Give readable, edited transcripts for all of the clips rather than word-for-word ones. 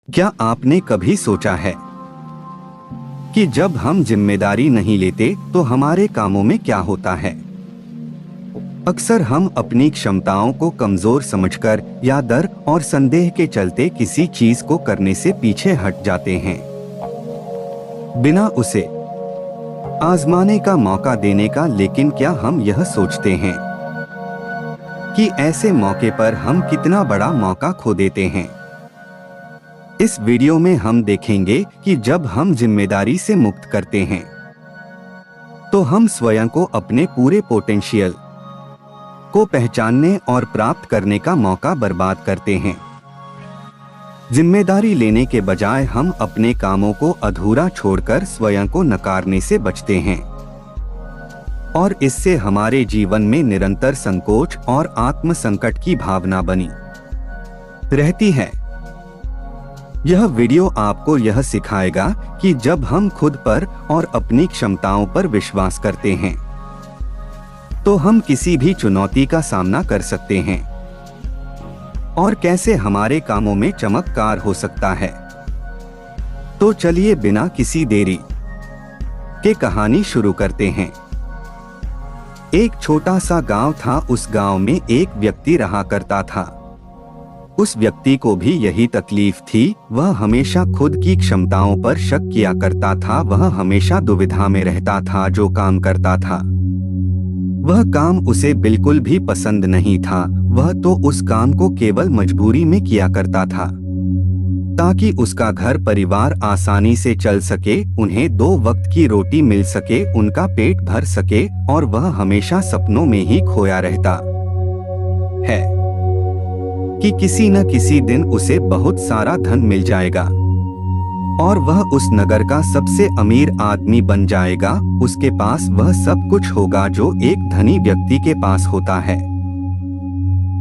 क्या आपने कभी सोचा है कि जब हम जिम्मेदारी नहीं लेते तो हमारे कामों में क्या होता है? अक्सर हम अपनी क्षमताओं को कमजोर समझकर या डर और संदेह के चलते किसी चीज को करने से पीछे हट जाते हैं, बिना उसे आजमाने का मौका देने का। लेकिन क्या हम यह सोचते हैं कि ऐसे मौके पर हम कितना बड़ा मौका खो देते हैं? इस वीडियो में हम देखेंगे कि जब हम जिम्मेदारी से मुक्त करते हैं तो हम स्वयं को अपने पूरे पोटेंशियल को पहचानने और प्राप्त करने का मौका बर्बाद करते हैं। जिम्मेदारी लेने के बजाय हम अपने कामों को अधूरा छोड़कर स्वयं को नकारने से बचते हैं और इससे हमारे जीवन में निरंतर संकोच और आत्म संकट की भावना बनी रहती है। यह वीडियो आपको यह सिखाएगा कि जब हम खुद पर और अपनी क्षमताओं पर विश्वास करते हैं तो हम किसी भी चुनौती का सामना कर सकते हैं और कैसे हमारे कामों में चमत्कार हो सकता है। तो चलिए बिना किसी देरी के कहानी शुरू करते हैं। एक छोटा सा गांव था। उस गांव में एक व्यक्ति रहा करता था। उस व्यक्ति को भी यही तकलीफ थी। वह हमेशा खुद की क्षमताओं पर शक किया करता था। वह हमेशा दुविधा में रहता था। जो काम करता था वह काम उसे बिल्कुल भी पसंद नहीं था। वह तो उस काम को केवल मजबूरी में किया करता था ताकि उसका घर परिवार आसानी से चल सके, उन्हें 2 वक्त की रोटी मिल सके, उनका पेट भर सके। और वह हमेशा सपनों में ही खोया रहता है कि किसी न किसी दिन उसे बहुत सारा धन मिल जाएगा और वह उस नगर का सबसे अमीर आदमी बन जाएगा। उसके पास वह सब कुछ होगा जो एक धनी व्यक्ति के पास होता है।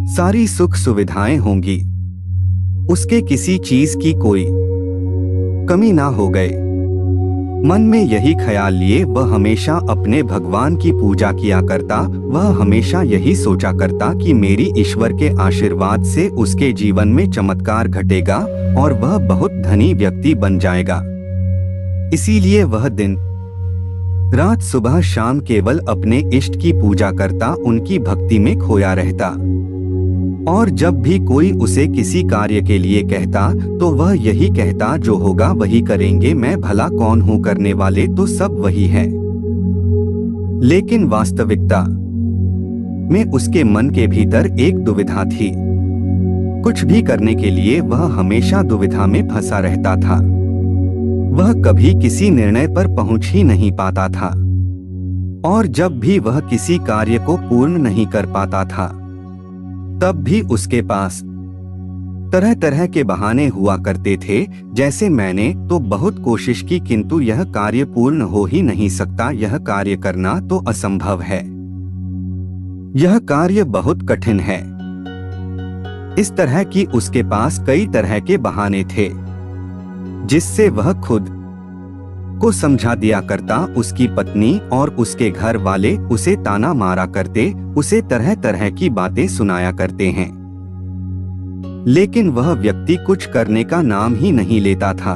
सारी सुख सुविधाएं होंगी, उसके किसी चीज की कोई कमी ना हो गए। मन में यही ख्याल लिए वह हमेशा अपने भगवान की पूजा किया करता। वह हमेशा यही सोचा करता कि मेरी ईश्वर के आशीर्वाद से उसके जीवन में चमत्कार घटेगा और वह बहुत धनी व्यक्ति बन जाएगा। इसीलिए वह दिन रात सुबह शाम केवल अपने इष्ट की पूजा करता, उनकी भक्ति में खोया रहता। और जब भी कोई उसे किसी कार्य के लिए कहता तो वह यही कहता, जो होगा वही करेंगे, मैं भला कौन हूँ, करने वाले तो सब वही है। लेकिन वास्तविकता में उसके मन के भीतर एक दुविधा थी। कुछ भी करने के लिए वह हमेशा दुविधा में फंसा रहता था। वह कभी किसी निर्णय पर पहुंच ही नहीं पाता था और जब भी वह किसी कार्य को पूर्ण नहीं कर पाता था तब भी उसके पास तरह तरह के बहाने हुआ करते थे। जैसे मैंने तो बहुत कोशिश की किंतु यह कार्य पूर्ण हो ही नहीं सकता, यह कार्य करना तो असंभव है, यह कार्य बहुत कठिन है। इस तरह की उसके पास कई तरह के बहाने थे जिससे वह खुद को समझा दिया करता। उसकी पत्नी और उसके घर वाले उसे ताना मारा करते, उसे तरह तरह की बातें सुनाया करते हैं, लेकिन वह व्यक्ति कुछ करने का नाम ही नहीं लेता था।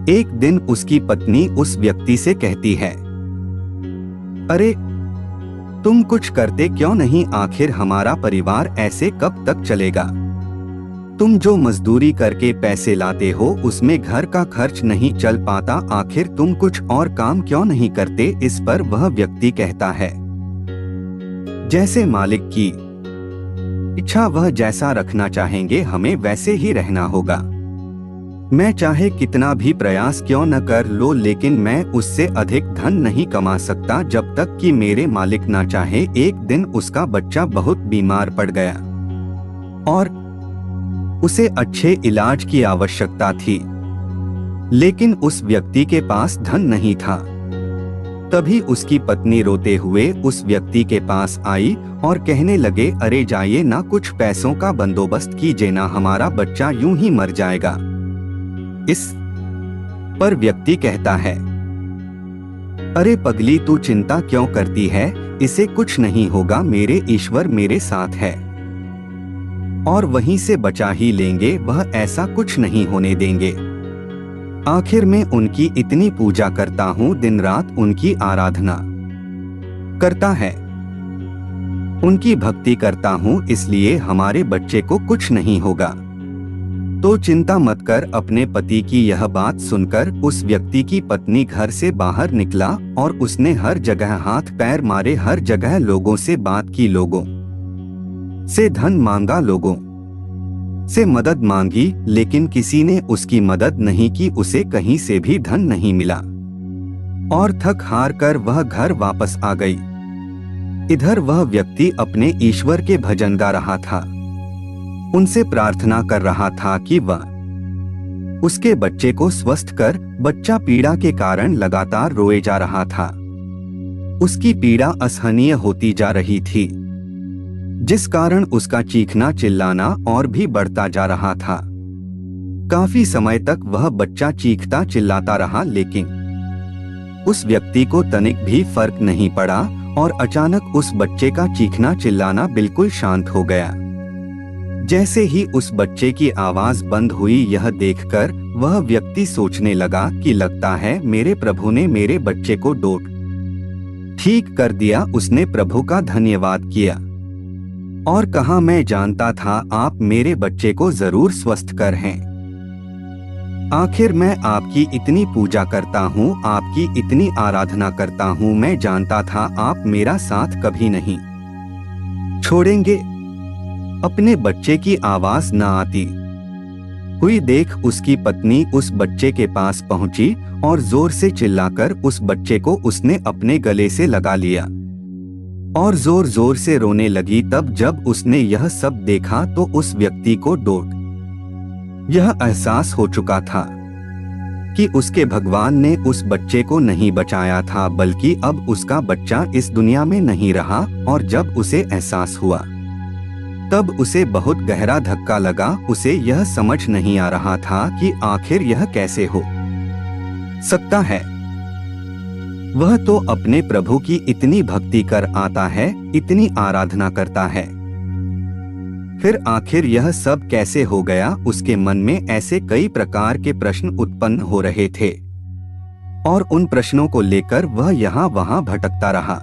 एक दिन उसकी पत्नी उस व्यक्ति से कहती है, अरे तुम कुछ करते क्यों नहीं? आखिर हमारा परिवार ऐसे कब तक चलेगा? तुम जो मजदूरी करके पैसे लाते हो उसमें घर का खर्च नहीं चल पाता, आखिर तुम कुछ और काम क्यों नहीं करते? इस पर वह व्यक्ति कहता है, जैसे मालिक की इच्छा वह जैसा रखना चाहेंगे हमें वैसे ही रहना होगा। मैं चाहे कितना भी प्रयास क्यों न कर लो लेकिन मैं उससे अधिक धन नहीं कमा सकता जब तक कि मेरे मालिक ना चाहे। एक दिन उसका बच्चा बहुत बीमार पड़ गया और उसे अच्छे इलाज की आवश्यकता थी, लेकिन उस व्यक्ति के पास धन नहीं था। तभी उसकी पत्नी रोते हुए उस व्यक्ति के पास आई और कहने लगे, अरे जाइए ना, कुछ पैसों का बंदोबस्त कीजिए ना, हमारा बच्चा यूं ही मर जाएगा। इस पर व्यक्ति कहता है, अरे पगली तू चिंता क्यों करती है, इसे कुछ नहीं होगा, मेरे ईश्वर मेरे साथ है। और वहीं से बचा ही लेंगे, वह ऐसा कुछ नहीं होने देंगे। आखिर में उनकी इतनी पूजा करता हूँ, दिन रात उनकी आराधना करता है, उनकी भक्ति करता हूँ, इसलिए हमारे बच्चे को कुछ नहीं होगा। तो चिंता मत कर। अपने पति की यह बात सुनकर उस व्यक्ति की पत्नी घर से बाहर निकला और उसने हर जगह हाथ पैर मारे, हर जगह लोगों से बात की, लोगों से धन मांगा, लोगों से मदद मांगी, लेकिन किसी ने उसकी मदद नहीं की। उसे कहीं से भी धन नहीं मिला और थक हार कर वह घर वापस आ गई। इधर वह व्यक्ति अपने ईश्वर के भजन गा रहा था, उनसे प्रार्थना कर रहा था कि वह उसके बच्चे को स्वस्थ कर। बच्चा पीड़ा के कारण लगातार रोए जा रहा था। उसकी पीड़ा असहनीय होती जा रही थी, जिस कारण उसका चीखना चिल्लाना और भी बढ़ता जा रहा था। काफी समय तक वह बच्चा चीखता चिल्लाता रहा, लेकिन उस व्यक्ति को तनिक भी फर्क नहीं पड़ा और अचानक उस बच्चे का चीखना चिल्लाना बिल्कुल शांत हो गया। जैसे ही उस बच्चे की आवाज बंद हुई, यह देखकर वह व्यक्ति सोचने लगा कि लगता है मेरे प्रभु ने मेरे बच्चे को डोट ठीक कर दिया। उसने प्रभु का धन्यवाद किया और कहा, मैं जानता था आप मेरे बच्चे को जरूर स्वस्थ कर हैं। आखिर मैं आपकी इतनी पूजा करता हूँ, आपकी इतनी आराधना करता हूँ, मैं जानता था आप मेरा साथ कभी नहीं छोड़ेंगे। अपने बच्चे की आवाज न आती हुई देख उसकी पत्नी उस बच्चे के पास पहुंची और जोर से चिल्लाकर उस बच्चे को उसने अपने गले से लगा लिया और जोर जोर से रोने लगी। तब जब उसने यह सब देखा तो उस व्यक्ति को डोट यह एहसास हो चुका था कि उसके भगवान ने उस बच्चे को नहीं बचाया था, बल्कि अब उसका बच्चा इस दुनिया में नहीं रहा। और जब उसे एहसास हुआ तब उसे बहुत गहरा धक्का लगा। उसे यह समझ नहीं आ रहा था कि आखिर यह कैसे हो सकता है। वह तो अपने प्रभु की इतनी भक्ति कर आता है, इतनी आराधना करता है, फिर आखिर यह सब कैसे हो गया। उसके मन में ऐसे कई प्रकार के प्रश्न उत्पन्न हो रहे थे और उन प्रश्नों को लेकर वह यहाँ वहाँ भटकता रहा।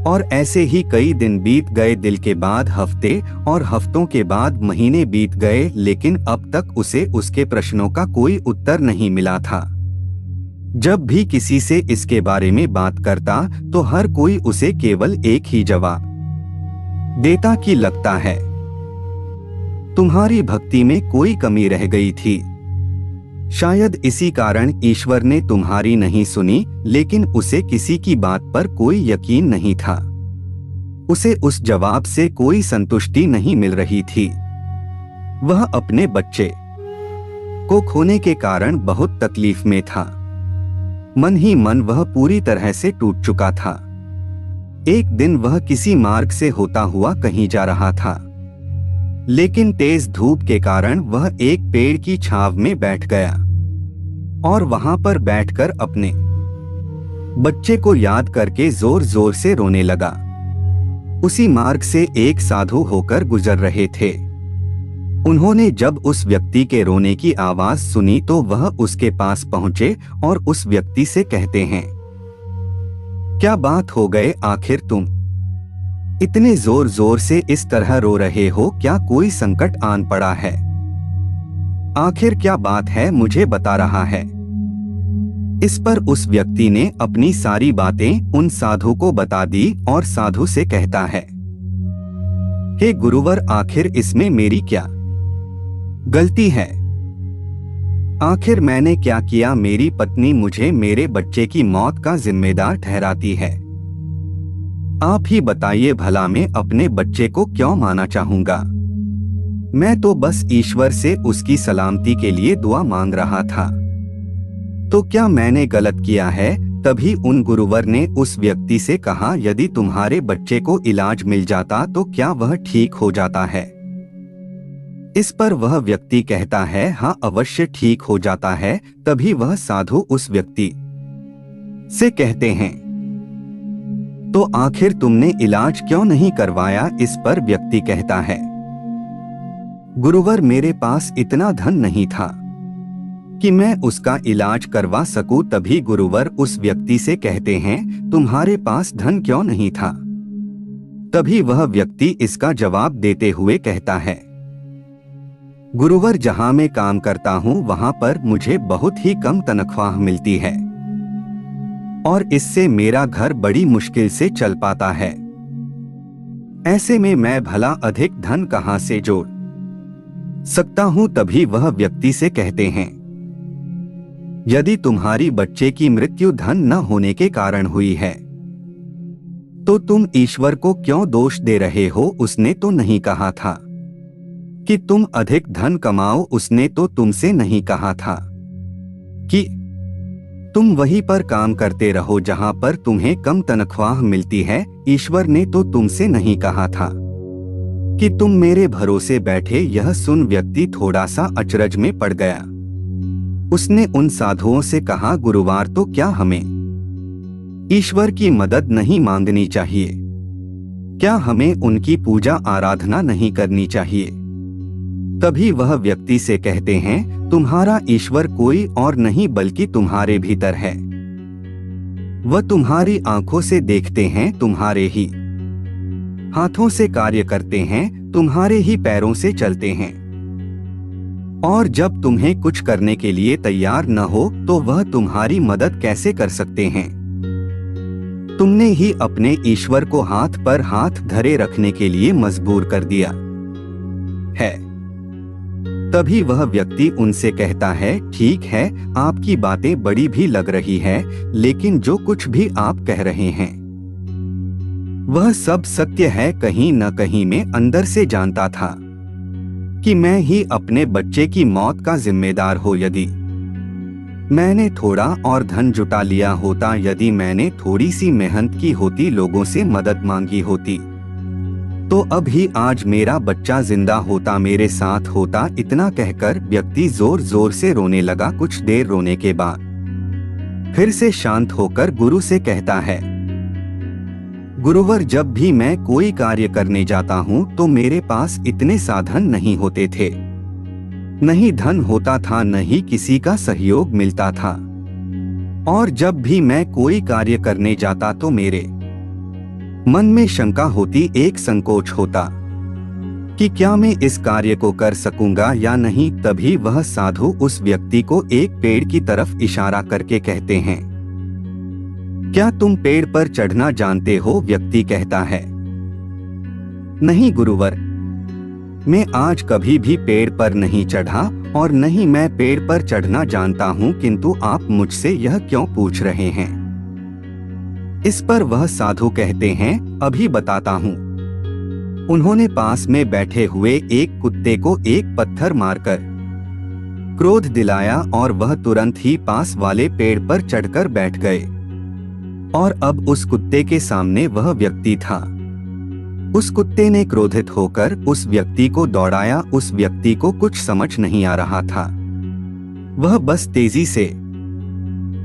और ऐसे ही कई दिन बीत गए, दिल के बाद हफ्ते और हफ्तों के बाद महीने बीत गए, लेकिन अब तक उसे उसके प्रश्नों का कोई उत्तर नहीं मिला था। जब भी किसी से इसके बारे में बात करता तो हर कोई उसे केवल एक ही जवाब देता कि लगता है तुम्हारी भक्ति में कोई कमी रह गई थी। शायद इसी कारण ईश्वर ने तुम्हारी नहीं सुनी। लेकिन उसे किसी की बात पर कोई यकीन नहीं था। उसे उस जवाब से कोई संतुष्टि नहीं मिल रही थी। वह अपने बच्चे को खोने के कारण बहुत तकलीफ में था। मन ही मन वह पूरी तरह से टूट चुका था। एक दिन वह किसी मार्ग से होता हुआ कहीं जा रहा था, लेकिन तेज धूप के कारण वह एक पेड़ की छांव में बैठ गया और वहां पर बैठकर अपने बच्चे को याद करके जोर जोर से रोने लगा। उसी मार्ग से एक साधु होकर गुजर रहे थे। उन्होंने जब उस व्यक्ति के रोने की आवाज सुनी तो वह उसके पास पहुंचे और उस व्यक्ति से कहते हैं, क्या बात हो गए, आखिर तुम इतने जोर जोर से इस तरह रो रहे हो? क्या कोई संकट आन पड़ा है? आखिर क्या बात है, मुझे बता रहा है। इस पर उस व्यक्ति ने अपनी सारी बातें उन साधु को बता दी और साधु से कहता है, हे गुरुवर, आखिर इसमें मेरी क्या गलती है? आखिर मैंने क्या किया? मेरी पत्नी मुझे मेरे बच्चे की मौत का जिम्मेदार ठहराती है। आप ही बताइए भला, मैं अपने बच्चे को क्यों माना चाहूंगा? मैं तो बस ईश्वर से उसकी सलामती के लिए दुआ मांग रहा था। तो क्या मैंने गलत किया है? तभी उन गुरुवर ने उस व्यक्ति से कहा, यदि तुम्हारे बच्चे को इलाज मिल जाता तो क्या वह ठीक हो जाता है? इस पर वह व्यक्ति कहता है, हाँ अवश्य ठीक हो जाता है। तभी वह साधु उस व्यक्ति से कहते हैं, तो आखिर तुमने इलाज क्यों नहीं करवाया? इस पर व्यक्ति कहता है, गुरुवर, मेरे पास इतना धन नहीं था कि मैं उसका इलाज करवा सकूं। तभी गुरुवर उस व्यक्ति से कहते हैं, तुम्हारे पास धन क्यों नहीं था? तभी वह व्यक्ति इसका जवाब देते हुए कहता है, गुरुवर, जहां मैं काम करता हूं वहां पर मुझे बहुत ही कम तनख्वाह मिलती है और इससे मेरा घर बड़ी मुश्किल से चल पाता है। ऐसे में मैं भला अधिक धन कहां से जोड़ सकता हूं? तभी वह व्यक्ति से कहते हैं, यदि तुम्हारी बच्चे की मृत्यु धन न होने के कारण हुई है तो तुम ईश्वर को क्यों दोष दे रहे हो? उसने तो नहीं कहा था कि तुम अधिक धन कमाओ। उसने तो तुमसे नहीं कहा था कि तुम वहीं पर काम करते रहो जहां पर तुम्हें कम तनख्वाह मिलती है। ईश्वर ने तो तुमसे नहीं कहा था कि तुम मेरे भरोसे बैठे। यह सुन व्यक्ति थोड़ा सा अचरज में पड़ गया। उसने उन साधुओं से कहा, गुरुवार, तो क्या हमें ईश्वर की मदद नहीं मांगनी चाहिए? क्या हमें उनकी पूजा आराधना नहीं करनी चाहिए? तभी वह व्यक्ति से कहते हैं, तुम्हारा ईश्वर कोई और नहीं बल्कि तुम्हारे भीतर है। वह तुम्हारी आंखों से देखते हैं, तुम्हारे ही हाथों से कार्य करते हैं, तुम्हारे ही पैरों से चलते हैं। और जब तुम्हें कुछ करने के लिए तैयार न हो तो वह तुम्हारी मदद कैसे कर सकते हैं? तुमने ही अपने ईश्वर को हाथ पर हाथ धरे रखने के लिए मजबूर कर दिया है। तभी वह व्यक्ति उनसे कहता है, ठीक है, आपकी बातें बड़ी भी लग रही है, लेकिन जो कुछ भी आप कह रहे हैं वह सब सत्य है। कहीं न कहीं मैं अंदर से जानता था कि मैं ही अपने बच्चे की मौत का जिम्मेदार हो। यदि मैंने थोड़ा और धन जुटा लिया होता, यदि मैंने थोड़ी सी मेहनत की होती, लोगों से मदद मांगी होती, तो अभी आज मेरा बच्चा जिंदा होता, मेरे साथ होता। इतना कहकर व्यक्ति जोर जोर से रोने लगा। कुछ देर रोने के बाद फिर से शांत होकर गुरु से कहता है, गुरुवर, जब भी मैं कोई कार्य करने जाता हूँ तो मेरे पास इतने साधन नहीं होते थे, नहीं धन होता था, न ही किसी का सहयोग मिलता था। और जब भी मैं कोई कार्य करने जाता तो मेरे मन में शंका होती, एक संकोच होता कि क्या मैं इस कार्य को कर सकूंगा या नहीं। तभी वह साधु उस व्यक्ति को एक पेड़ की तरफ इशारा करके कहते हैं, क्या तुम पेड़ पर चढ़ना जानते हो? व्यक्ति कहता है, नहीं गुरुवर, मैं आज कभी भी पेड़ पर नहीं चढ़ा और नहीं मैं पेड़ पर चढ़ना जानता हूँ, किंतु आप मुझसे यह क्यों पूछ रहे हैं? इस पर वह साधु कहते हैं, अभी बताता हूँ। उन्होंने पास में बैठे हुए एक कुत्ते को एक पत्थर मारकर क्रोध दिलाया और वह तुरंत ही पास वाले पेड़ पर चढ़कर बैठ गए। और अब उस कुत्ते के सामने वह व्यक्ति था। उस कुत्ते ने क्रोधित होकर उस व्यक्ति को दौड़ाया। उस व्यक्ति को कुछ समझ नहीं आ रहा था, वह बस तेजी से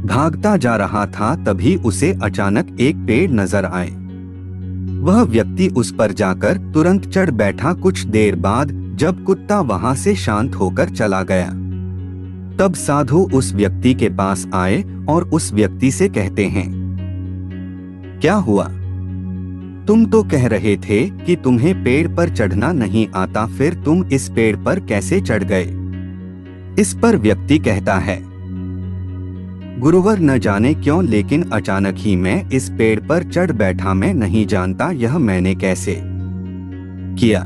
भागता जा रहा था। तभी उसे अचानक एक पेड़ नजर आए। वह व्यक्ति उस पर जाकर तुरंत चढ़ बैठा। कुछ देर बाद जब कुत्ता वहां से शांत होकर चला गया, तब साधु उस व्यक्ति के पास आए और उस व्यक्ति से कहते हैं, क्या हुआ? तुम तो कह रहे थे कि तुम्हें पेड़ पर चढ़ना नहीं आता, फिर तुम इस पेड़ पर कैसे चढ़ गए? इस पर व्यक्ति कहता है, गुरुवर, न जाने क्यों लेकिन अचानक ही मैं इस पेड़ पर चढ़ बैठा। मैं नहीं जानता यह मैंने कैसे किया,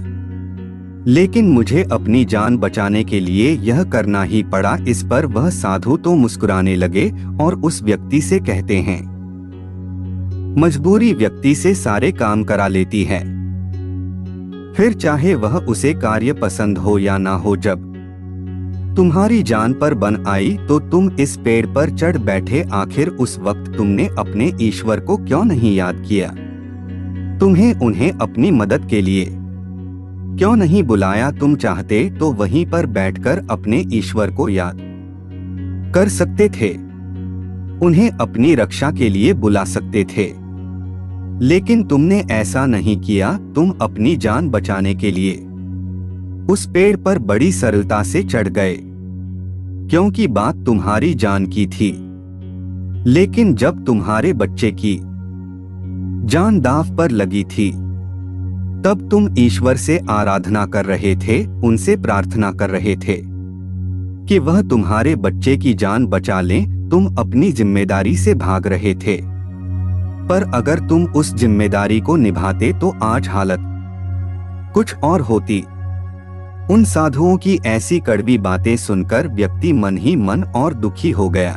लेकिन मुझे अपनी जान बचाने के लिए यह करना ही पड़ा। इस पर वह साधु तो मुस्कुराने लगे और उस व्यक्ति से कहते हैं, मजबूरी व्यक्ति से सारे काम करा लेती है, फिर चाहे वह उसे कार्य पसंद हो या ना हो। जब तुम्हारी जान पर बन आई तो तुम इस पेड़ पर चढ़ बैठे। आखिर उस वक्त तुमने अपने ईश्वर को क्यों नहीं याद किया? तुम्हें उन्हें अपनी मदद के लिए क्यों नहीं बुलाया? तुम चाहते तो वहीं पर बैठकर अपने ईश्वर को याद कर सकते थे, उन्हें अपनी रक्षा के लिए बुला सकते थे, लेकिन तुमने ऐसा नहीं किया। तुम अपनी जान बचाने के लिए उस पेड़ पर बड़ी सरलता से चढ़ गए, क्योंकि बात तुम्हारी जान की थी। लेकिन जब तुम्हारे बच्चे की जान दांव पर लगी थी, तब तुम ईश्वर से आराधना कर रहे थे, उनसे प्रार्थना कर रहे थे कि वह तुम्हारे बच्चे की जान बचा लें। तुम अपनी जिम्मेदारी से भाग रहे थे, पर अगर तुम उस जिम्मेदारी को निभाते तो आज हालत कुछ और होती। उन साधुओं की ऐसी कड़वी बातें सुनकर व्यक्ति मन ही मन और दुखी हो गया।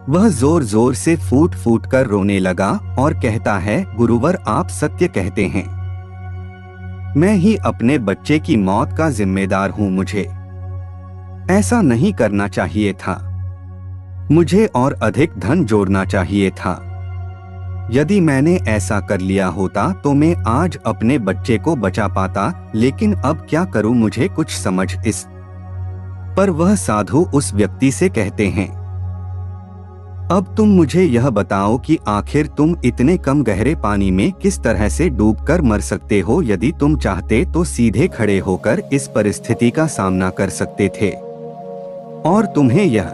वह जोर जोर से फूट फूट कर रोने लगा और कहता है, गुरुवर आप सत्य कहते हैं, मैं ही अपने बच्चे की मौत का जिम्मेदार हूं। मुझे ऐसा नहीं करना चाहिए था, मुझे और अधिक धन जोड़ना चाहिए था। यदि मैंने ऐसा कर लिया होता तो मैं आज अपने बच्चे को बचा पाता, लेकिन अब क्या करूं, मुझे कुछ समझ इस पर वह साधु उस व्यक्ति से कहते हैं, अब तुम मुझे यह बताओ कि आखिर तुम इतने कम गहरे पानी में किस तरह से डूबकर मर सकते हो। यदि तुम चाहते तो सीधे खड़े होकर इस परिस्थिति का सामना कर सकते थे, और तुम्हें यह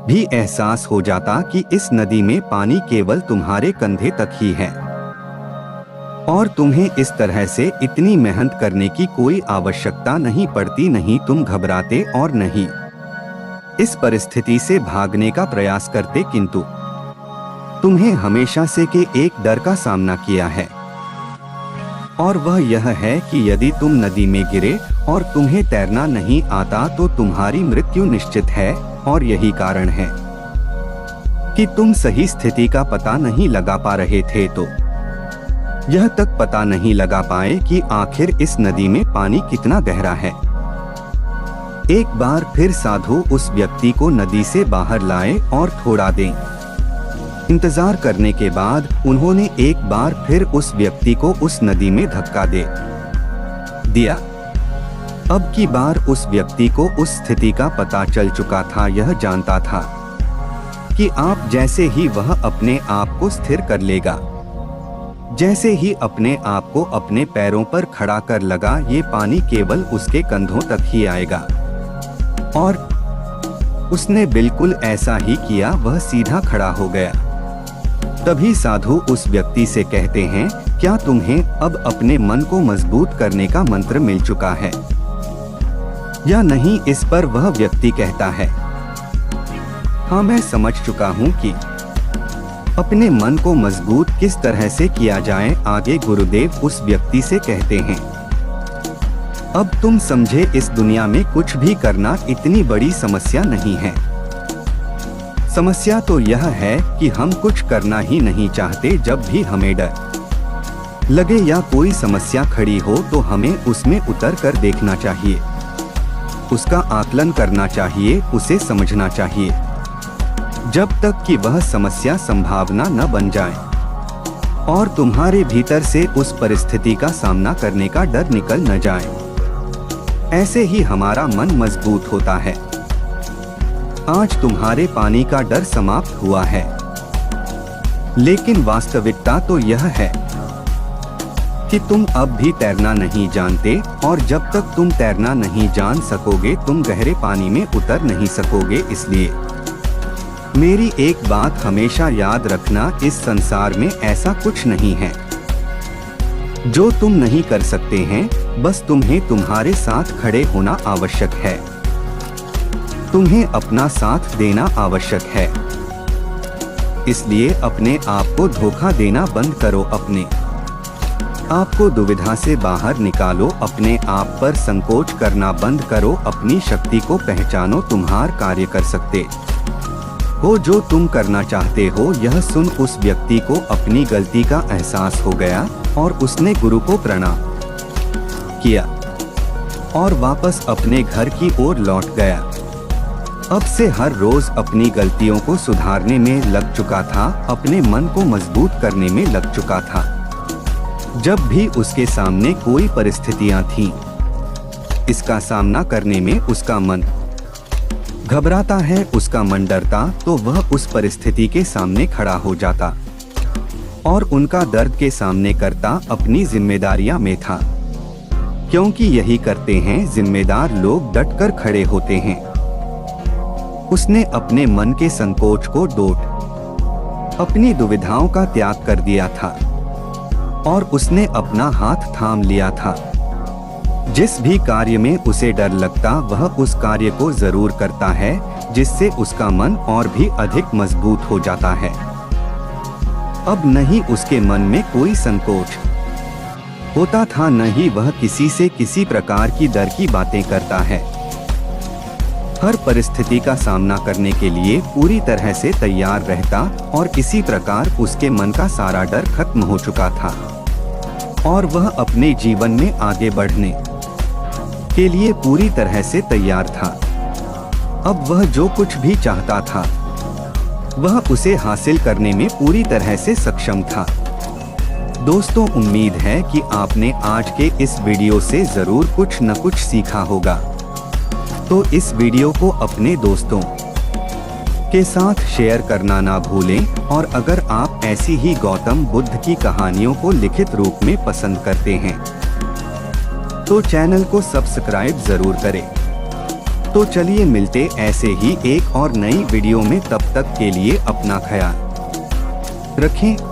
भी एहसास हो जाता कि इस नदी में पानी केवल तुम्हारे कंधे तक ही है, और तुम्हें इस तरह से इतनी मेहनत करने की कोई आवश्यकता नहीं पड़ती। नहीं तुम घबराते और नहीं इस परिस्थिति से भागने का प्रयास करते, किंतु तुम्हें हमेशा से के एक डर का सामना किया है, और वह यह है कि यदि तुम नदी में गिरे और तुम्हें तैरना नहीं आता तो तुम्हारी मृत्यु निश्चित है। और यही कारण है कि तुम सही स्थिति का पता नहीं लगा पा रहे थे, तो यह तक पता नहीं लगा पाए कि आखिर इस नदी में पानी कितना गहरा है। एक बार फिर साधु उस व्यक्ति को नदी से बाहर लाए और थोड़ा देर इंतजार करने के बाद उन्होंने एक बार फिर उस व्यक्ति को उस नदी में धक्का दे दिया। अब की बार उस व्यक्ति को उस स्थिति का पता चल चुका था। यह जानता था कि आप जैसे ही वह अपने आप को स्थिर कर लेगा, जैसे ही अपने आप को अपने पैरों पर खड़ा कर लगा, ये पानी केवल उसके कंधों तक ही आएगा। और उसने बिल्कुल ऐसा ही किया, वह सीधा खड़ा हो गया। तभी साधु उस व्यक्ति से कहते हैं, क्या तुम्हें अब अपने मन को मजबूत करने का मंत्र मिल चुका है या नहीं? इस पर वह व्यक्ति कहता है, हाँ मैं समझ चुका हूँ कि अपने मन को मजबूत किस तरह से किया जाए। आगे गुरुदेव उस व्यक्ति से कहते हैं, अब तुम समझे, इस दुनिया में कुछ भी करना इतनी बड़ी समस्या नहीं है। समस्या तो यह है कि हम कुछ करना ही नहीं चाहते। जब भी हमें डर लगे या कोई समस्या खड़ी हो तो हमें उसमें उतर कर देखना चाहिए, उसका आकलन करना चाहिए, उसे समझना चाहिए, जब तक कि वह समस्या संभावना न बन जाए और तुम्हारे भीतर से उस परिस्थिति का सामना करने का डर निकल न जाए। ऐसे ही हमारा मन मजबूत होता है। आज तुम्हारे पानी का डर समाप्त हुआ है, लेकिन वास्तविकता तो यह है कि तुम अब भी तैरना नहीं जानते, और जब तक तुम तैरना नहीं जान सकोगे तुम गहरे पानी में उतर नहीं सकोगे। इसलिए मेरी एक बात हमेशा याद रखना, इस संसार में ऐसा कुछ नहीं है जो तुम नहीं कर सकते हैं, बस तुम्हें तुम्हारे साथ खड़े होना आवश्यक है, तुम्हें अपना साथ देना आवश्यक है। इसलिए अपने आप को धोखा देना बंद करो, अपने आपको दुविधा से बाहर निकालो, अपने आप पर संकोच करना बंद करो, अपनी शक्ति को पहचानो, तुम्हार कार्य कर सकते हो जो तुम करना चाहते हो। यह सुन उस व्यक्ति को अपनी गलती का एहसास हो गया और उसने गुरु को प्रणाम किया और वापस अपने घर की ओर लौट गया। अब से हर रोज अपनी गलतियों को सुधारने में लग चुका था, अपने मन को मजबूत करने में लग चुका था। जब भी उसके सामने कोई परिस्थितियां थीं, इसका सामना करने में उसका मन घबराता है, उसका मन डरता, तो वह उस परिस्थिति के सामने खड़ा हो जाता और उनका दर्द के सामने करता, अपनी जिम्मेदारियां में था क्योंकि यही करते हैं जिम्मेदार लोग डटकर खड़े होते हैं। उसने अपने मन के संकोच को अपनी दुविधाओं का त्याग कर दिया था और उसने अपना हाथ थाम लिया था। जिस भी कार्य में उसे डर लगता वह उस कार्य को जरूर करता है, जिससे उसका मन और भी अधिक मजबूत हो जाता है। अब नहीं उसके मन में कोई संकोच होता था, न ही वह किसी से किसी प्रकार की डर की बातें करता है। हर परिस्थिति का सामना करने के लिए पूरी तरह से तैयार रहता और इसी प्रकार उसके मन का सारा डर खत्म हो चुका था और वह अपने जीवन में आगे बढ़ने के लिए पूरी तरह से तैयार था। अब वह जो कुछ भी चाहता था वह उसे हासिल करने में पूरी तरह से सक्षम था। दोस्तों, उम्मीद है कि आपने आज के इस वीडियो से जरूर कुछ न कुछ सीखा होगा। तो इस वीडियो को अपने दोस्तों के साथ शेयर करना ना भूलें और अगर आप ऐसी ही गौतम बुद्ध की कहानियों को लिखित रूप में पसंद करते हैं तो चैनल को सब्सक्राइब जरूर करें। तो चलिए मिलते ऐसे ही एक और नई वीडियो में, तब तक के लिए अपना ख्याल रखें।